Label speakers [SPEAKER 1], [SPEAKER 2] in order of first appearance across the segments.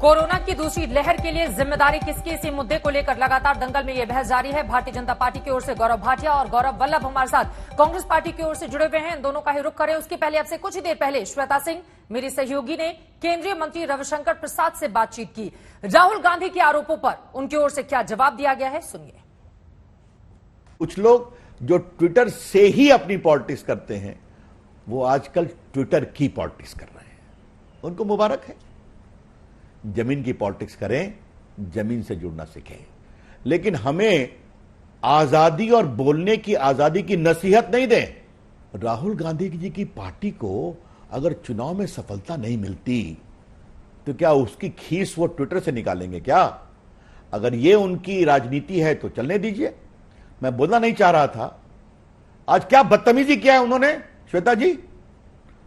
[SPEAKER 1] Corona की दूसरी लहर के लिए जिम्मेदारी किसकी, इसी मुद्दे को लेकर लगातार दंगल में यह बहस जारी है। भारतीय जनता पार्टी की ओर से गौरव भाटिया और गौरव वल्लभ हमारे साथ कांग्रेस पार्टी की ओर से जुड़े हुए हैं। इन दोनों का ही रुख करें उसके पहले आपसे कुछ ही देर पहले श्वेता सिंह मेरी सहयोगी ने केंद्रीय मंत्री रविशंकर प्रसाद से बातचीत की। राहुल गांधी के आरोपों पर उनकी ओर से क्या जवाब दिया गया है, सुनिए।
[SPEAKER 2] कुछ लोग जो ट्विटर से ही अपनी पॉलिटिक्स करते हैं वो आजकल ट्विटर की पॉलिटिक्स कर रहे हैं, उनको मुबारक है। जमीन की पॉलिटिक्स करें, जमीन से जुड़ना सीखें, लेकिन हमें आजादी और बोलने की आजादी की नसीहत नहीं दें। राहुल गांधी जी की पार्टी को अगर चुनाव में सफलता नहीं मिलती तो क्या उसकी खीस वो ट्विटर से निकालेंगे क्या? अगर ये उनकी राजनीति है तो चलने दीजिए। मैं बोलना नहीं चाह रहा था। आज क्या बदतमीजी किया है उन्होंने, श्वेता जी।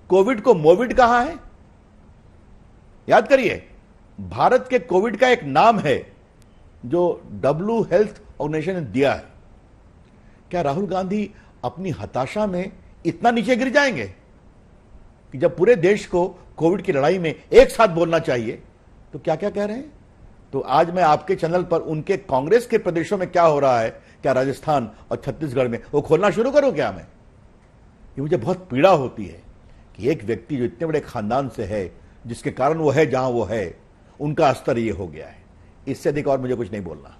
[SPEAKER 2] कोविड को मोविड कहा है, याद करिए। भारत के कोविड का एक नाम है जो डब्ल्यू हेल्थ ऑर्गेनाइजेशन ने दिया है। क्या राहुल गांधी अपनी हताशा में इतना नीचे गिर जाएंगे कि जब पूरे देश को कोविड की लड़ाई में एक साथ बोलना चाहिए तो क्या क्या कह रहे हैं? तो आज मैं आपके चैनल पर उनके कांग्रेस के प्रदेशों में क्या हो रहा है, क्या राजस्थान और छत्तीसगढ़ में, वो खोलना शुरू करूं क्या मैं? ये मुझे बहुत पीड़ा होती है कि एक व्यक्ति जो इतने बड़े खानदान से है, जिसके कारण वो है जहां वो है, उनका स्तर ये हो गया है। इससे अधिक और मुझे कुछ नहीं बोलना।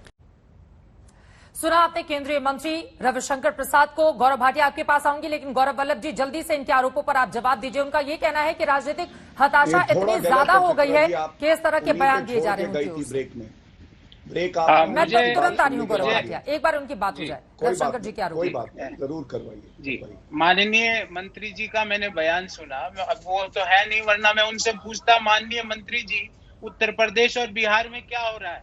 [SPEAKER 1] सुना आपने केंद्रीय मंत्री रविशंकर प्रसाद को। गौरव भाटिया आपके पास आऊंगी, लेकिन गौरव वल्लभ जी जल्दी से इनके आरोपों पर आप जवाब दीजिए। उनका ये कहना है कि राजनीतिक हताशा इतनी ज्यादा हो गई है कि इस तरह के बयान दिए जा रहे हैं। मैं तुरंत आ रही हूँ गौरव भाटिया, एक बार उनकी बात हो जाए। रविशंकर जी के आरोप
[SPEAKER 3] जरूर करवाइए
[SPEAKER 4] जी। माननीय मंत्री जी का मैंने बयान सुना, अब वो तो है नहीं, वरना मैं उनसे पूछता, माननीय मंत्री जी उत्तर प्रदेश और बिहार में क्या हो रहा है?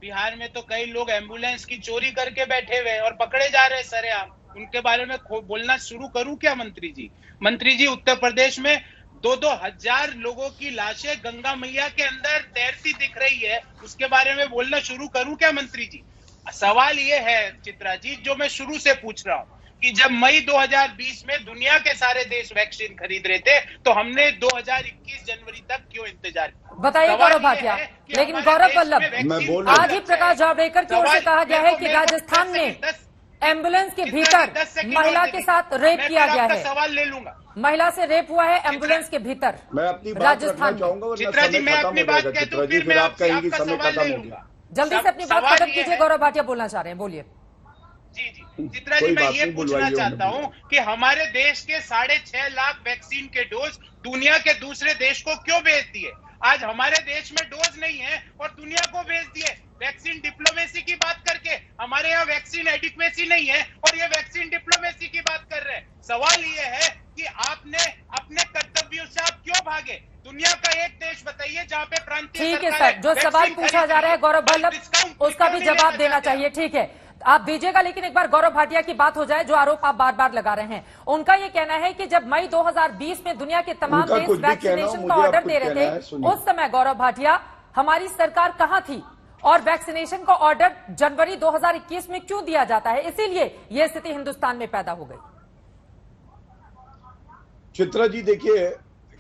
[SPEAKER 4] बिहार में तो कई लोग एम्बुलेंस की चोरी करके बैठे हुए और पकड़े जा रहे हैं सरेआम। उनके बारे में बोलना शुरू करूं क्या मंत्री जी? मंत्री जी, उत्तर प्रदेश में 2-2 हजार लोगों की लाशें गंगा मैया के अंदर तैरती दिख रही है, उसके बारे में बोलना शुरू करूं क्या मंत्री जी? सवाल ये है चित्रा जी, जो मैं शुरू से पूछ रहा हूं कि जब मई 2020 में दुनिया के सारे देश वैक्सीन खरीद रहे थे तो हमने 2021 जनवरी तक क्यों इंतजार किया?
[SPEAKER 1] बताइए गौरव भाटिया। लेकिन गौरव वल्लभ, आज ही प्रकाश जावड़ेकर की ओर से कहा गया है कि राजस्थान में एम्बुलेंस के भीतर महिला के साथ रेप किया गया है।
[SPEAKER 4] सवाल ले लूंगा।
[SPEAKER 1] महिला से रेप हुआ है एम्बुलेंस के भीतर
[SPEAKER 3] मैं अपनी
[SPEAKER 1] राजस्थान
[SPEAKER 3] में।
[SPEAKER 4] चित्रा जी, मैं अपनी बात कहता हूं, फिर मैं आपका सवाल ले लूंगा।
[SPEAKER 1] जल्दी से अपनी बात खत्म कीजिए। गौरव भाटिया बोलना चाह रहे हैं, बोलिए।
[SPEAKER 4] जी जी चित्रा जी, मैं ये पूछना चाहता हूं कि हमारे देश के 6.5 लाख वैक्सीन के डोज दुनिया के दूसरे देश को क्यों भेज दिए? आज हमारे देश में डोज नहीं है और दुनिया को भेज दिए। वैक्सीन डिप्लोमेसी की बात करके हमारे यहाँ वैक्सीन एडिक्वेसी नहीं है और ये वैक्सीन डिप्लोमेसी की बात कर रहे हैं। सवाल ये है कि आपने अपने कर्तव्यों से आप क्यों भागे? दुनिया का एक देश बताइए जहाँ पे प्रांतीय
[SPEAKER 1] ठीक है सर, जो सवाल पूछा जा रहा है गौरव वल्लभ, उसका भी जवाब देना चाहिए। ठीक है, आप दीजिएगा, लेकिन एक बार गौरव भाटिया की बात हो जाए। जो आरोप आप बार बार लगा रहे हैं, उनका ये कहना है कि जब मई 2020 में दुनिया के तमाम देश वैक्सीनेशन का ऑर्डर दे रहे थे, उस समय गौरव भाटिया हमारी सरकार कहां थी और वैक्सीनेशन का ऑर्डर जनवरी 2021 में क्यों दिया जाता है? इसीलिए यह स्थिति हिंदुस्तान में पैदा हो गई।
[SPEAKER 3] चित्रा जी, देखिए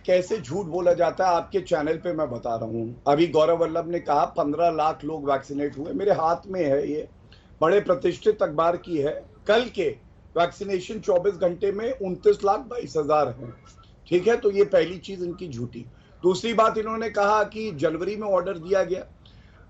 [SPEAKER 3] कैसे झूठ बोला जाता है आपके चैनल पे। मैं बता रहा हूं, अभी गौरव वल्लभ ने कहा 15 लाख लोग वैक्सीनेट हुए। मेरे हाथ में है, ये बड़े प्रतिष्ठित अखबार की है। कल के वैक्सीनेशन 24 घंटे में 29,22,000 हैं। ठीक है, तो ये पहली चीज इनकी झूठी। दूसरी बात, इन्होंने कहा कि जनवरी में ऑर्डर दिया गया।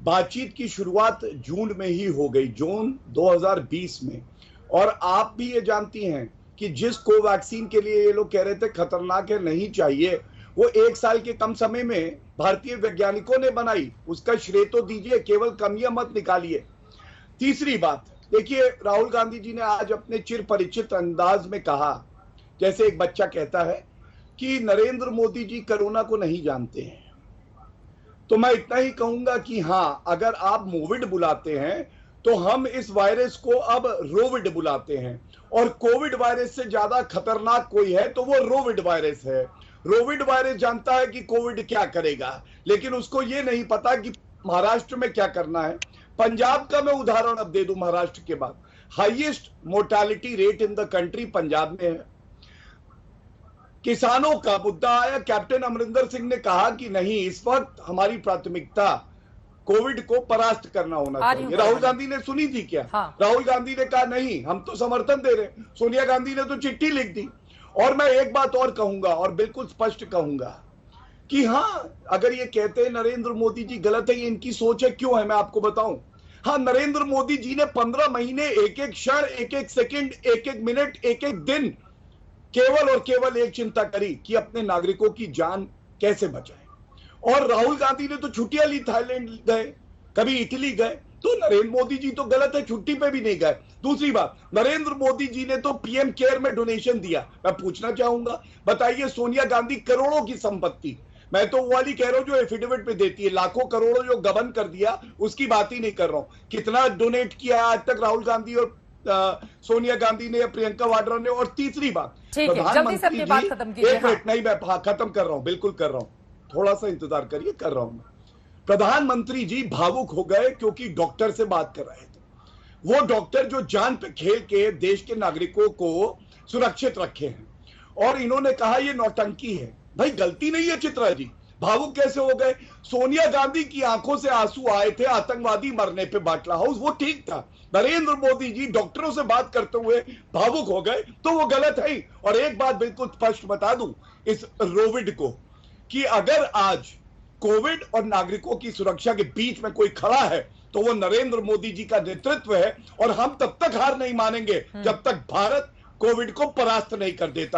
[SPEAKER 3] बातचीत की शुरुआत जून में ही हो गई, जून 2020 में। और आप भी ये जानती हैं कि जिस कोवैक्सीन के लिए ये लोग कह रहे थे खतरनाक है, नहीं चाहिए, वो 1 साल के कम समय में भारतीय वैज्ञानिकों ने बनाई। उसका श्रेय तो दीजिए, केवल कमियां मत निकालिए। तीसरी बात, देखिए राहुल गांधी जी ने आज अपने चिर परिचित अंदाज में कहा, जैसे एक बच्चा कहता है कि नरेंद्र मोदी जी कोरोना को नहीं जानते हैं। तो मैं इतना ही कहूंगा कि हाँ, अगर आप मोविड बुलाते हैं तो हम इस वायरस को अब रोविड बुलाते हैं। और कोविड वायरस से ज्यादा खतरनाक कोई है तो वो रोविड वायरस है। रोविड वायरस जानता है कि कोविड क्या करेगा, लेकिन उसको ये नहीं पता कि महाराष्ट्र में क्या करना है। पंजाब का मैं उदाहरण अब दे दूं, महाराष्ट्र के बाद highest mortality rate in the country Punjab में है। किसानों का मुद्दा आया, कैप्टन अमरिंदर सिंह ने कहा कि नहीं, इस वक्त हमारी प्राथमिकता कोविड को परास्त करना होना चाहिए। राहुल गांधी ने सुनी थी क्या?
[SPEAKER 1] हाँ।
[SPEAKER 3] राहुल गांधी ने कहा नहीं, हम तो समर्थन दे रहे हैं। सोनिया गांधी ने तो चिट्ठी लिख दी। और मैं एक बात और कहूंगा, और बिल्कुल स्पष्ट कहूंगा कि हाँ, अगर ये कहते हैं नरेंद्र मोदी जी गलत है, ये इनकी सोच है, क्यों है मैं आपको बताऊं। हाँ, नरेंद्र मोदी जी ने 15 महीने एक एक क्षण, एक एक सेकंड, एक एक मिनट, एक एक दिन केवल और केवल एक चिंता करी कि अपने नागरिकों की जान कैसे बचाए। और राहुल गांधी ने तो छुट्टियां ली, थाईलैंड गए, कभी इटली गए। तो नरेंद्र मोदी जी तो गलत है, छुट्टी पे भी नहीं गए। दूसरी बात, नरेंद्र मोदी जी ने तो पीएम केयर में डोनेशन दिया। मैं पूछना चाहूंगा, बताइए, सोनिया गांधी करोड़ों की संपत्ति, मैं तो वो वाली कह रहा हूं जो एफिडेविट पे देती है, लाखों करोड़ों जो गबन कर दिया, उसकी बात ही नहीं कर रहा हूं। कितना डोनेट किया आज तक राहुल गांधी और सोनिया गांधी ने, प्रियंका वाड्रा ने। और तीसरी बात,
[SPEAKER 1] प्रधानमंत्री जी,
[SPEAKER 3] एक मिनट, नहीं, मैं खत्म कर रहा हूं, बिल्कुल कर रहा हूं, थोड़ा सा इंतजार करिए, कर रहा हूं। प्रधानमंत्री जी भावुक हो गए क्योंकि डॉक्टर से बात कर रहे थे। वो डॉक्टर जो जान पे खेल के देश के नागरिकों को सुरक्षित रखे हैं, और इन्होंने कहा ये नौटंकी है। भाई गलती नहीं है चित्रा जी, भावुक कैसे हो गए? सोनिया गांधी की आंखों से आंसू आए थे आतंकवादी मरने पे बाटला हाउस, वो ठीक था। नरेंद्र मोदी जी डॉक्टरों से बात करते हुए भावुक हो गए, तो वो गलत है ही। और एक बात बिल्कुल स्पष्ट बता दूं इस रोविड को, कि अगर आज कोविड और नागरिकों की सुरक्षा के बीच में कोई खड़ा है तो वो नरेंद्र मोदी जी का नेतृत्व है। और हम तब तक हार नहीं मानेंगे जब तक भारत कोविड को परास्त नहीं कर देता।